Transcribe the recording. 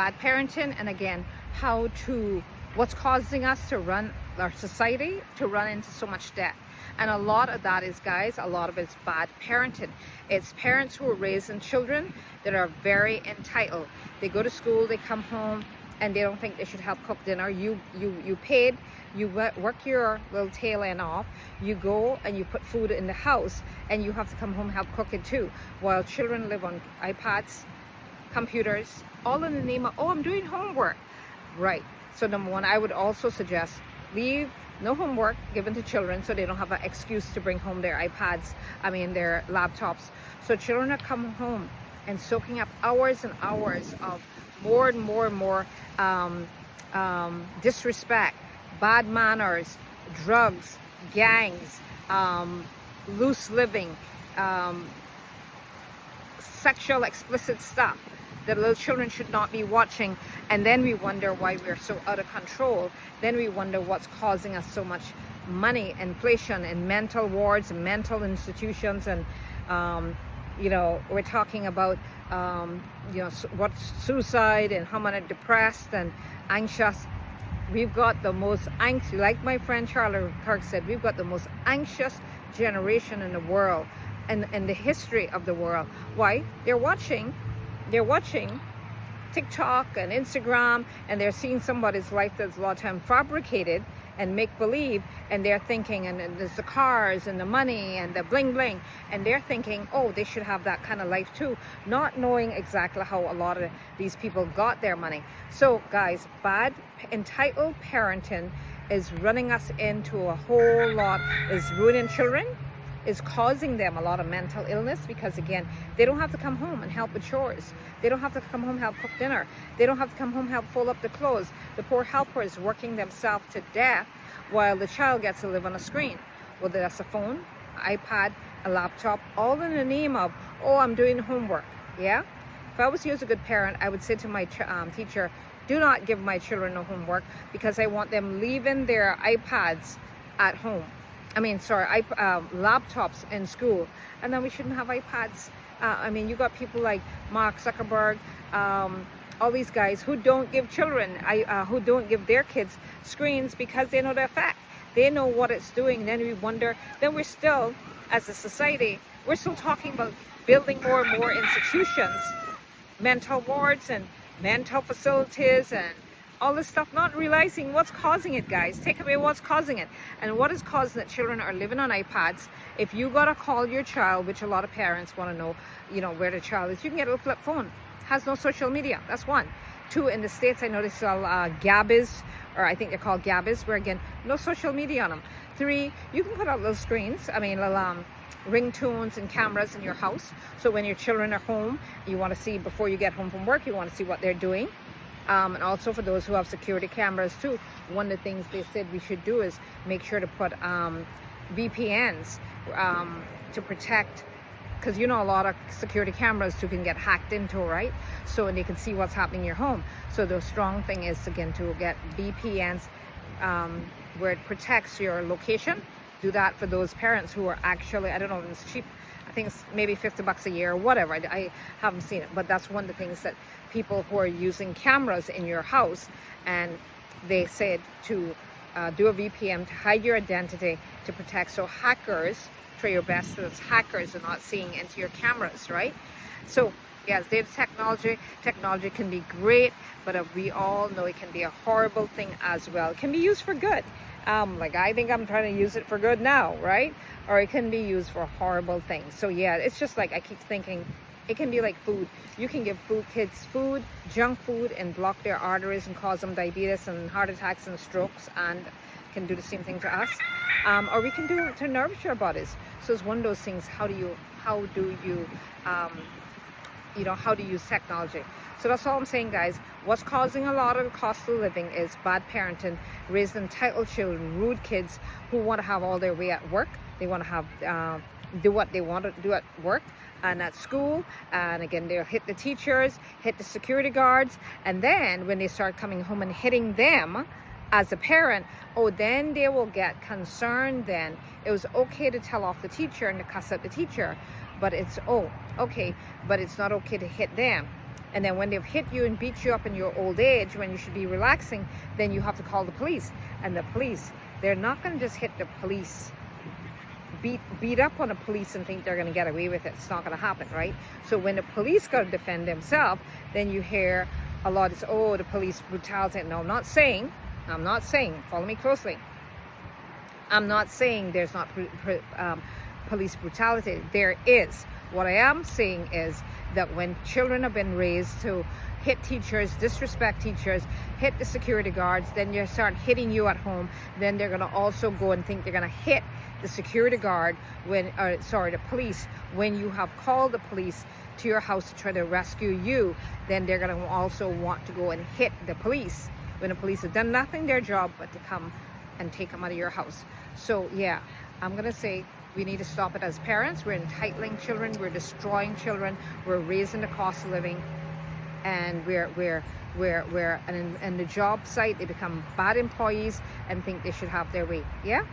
bad parenting, and again, what's causing us to run our society to run into so much debt. And a lot of that is, guys, a lot of it's bad parenting. It's parents who are raising children that are very entitled. They go to school, they come home, and they don't think they should help cook dinner. You paid, you work your little tail end off, you go and you put food in the house, and you have to come home and help cook it too, while children live on iPads, computers, all in the name of, oh, I'm doing homework. Right. So number one, I would also suggest leave no homework given to children, so they don't have an excuse to bring home their iPads, their laptops. So children are coming home and soaking up hours and hours of more and more disrespect, bad manners, drugs, gangs, loose living, sexual explicit stuff that little children should not be watching. And then we wonder why we're so out of control. Then we wonder what's causing us so much money, inflation, and mental wards and mental institutions. And we're talking about what's suicide and how many depressed and anxious. We've got the most anxious, like my friend Charlie Kirk said, we've got the most anxious generation in the world and in the history of the world. Why? They're watching TikTok and Instagram, and they're seeing somebody's life that's a lot of time fabricated and make believe, and they're thinking, and there's the cars and the money and the bling bling, and they're thinking, oh, they should have that kind of life too, not knowing exactly how a lot of these people got their money. So guys, bad entitled parenting is running us into a whole lot, is ruining children, is causing them a lot of mental illness, because again, they don't have to come home and help with chores. They don't have to come home and help cook dinner. They don't have to come home and help fold up the clothes. The poor helper is working themselves to death while the child gets to live on a screen, whether that's a phone, iPad, a laptop, all in the name of, oh, I'm doing homework. Yeah, if I was you as a good parent, I would say to my teacher, do not give my children no homework, because I want them leaving their iPads at home. Laptops in school. And then we shouldn't have iPads. You got people like Mark Zuckerberg, all these guys who don't give who don't give their kids screens, because they know the effect. They know what it's doing. And then we wonder, then we're still, as a society, we're still talking about building more and more institutions, mental wards and mental facilities and all this stuff, not realizing what's causing it, guys. Take away what's causing it. And what is causing it? Children are living on iPads. If you gotta call your child, which a lot of parents want to know, where the child is, you can get a little flip phone. Has no social media. That's one. Two, in the States, I know they sell Gabbies, or I think they're called Gabbies, where again, no social media on them. Three, you can put out little screens, little ringtones and cameras in your house. So when your children are home, you want to see, before you get home from work, you want to see what they're doing. And also for those who have security cameras too, one of the things they said we should do is make sure to put VPNs to protect, because a lot of security cameras too can get hacked into, right? So, and they can see what's happening in your home. So the strong thing is, again, to get VPNs where it protects your location. Do that for those parents who are actually, I don't know if it's cheap, I think it's maybe $50 a year or whatever. I haven't seen it, but that's one of the things that people who are using cameras in your house, and they said to do a VPN to hide your identity, to protect, so hackers, try your best so that hackers are not seeing into your cameras, right? So yes, data technology can be great, but we all know it can be a horrible thing as well. It can be used for good. Like I think I'm trying to use it for good now, right? Or it can be used for horrible things. So yeah, it's just like, I keep thinking, it can be like food. You can give kids food, junk food, and block their arteries and cause them diabetes and heart attacks and strokes, and can do the same thing to us. Or we can do it to nourish our bodies. So it's one of those things, how do you use technology. So that's all I'm saying, guys. What's causing a lot of the cost of living is bad parenting, raising entitled children, rude kids who want to have all their way at work. They want to have do what they want to do at work and at school, and again, they'll hit the teachers, hit the security guards, and then when they start coming home and hitting them as a parent, then they will get concerned. Then it was okay to tell off the teacher and to cuss at the teacher, but it's okay, but it's not okay to hit them. And then when they've hit you and beat you up in your old age, when you should be relaxing, then you have to call the police. And the police, they're not going to just hit the police, beat up on the police and think they're going to get away with it. It's not going to happen, right? So when the police got to defend themselves, then you hear a lot of, oh, the police brutality. No, I'm not saying, follow me closely. I'm not saying there's not police brutality. There is. What I am saying is that when children have been raised to hit teachers, disrespect teachers, hit the security guards, then you start hitting you at home, then they're going to also go and think they're going to hit the security guard the police, when you have called the police to your house to try to rescue you, then they're going to also want to go and hit the police when the police have done nothing their job but to come and take them out of your house. So yeah, I'm going to say we need to stop it as parents. We're entitling children, we're destroying children, we're raising the cost of living, and we're in the job site, they become bad employees and think they should have their way. Yeah.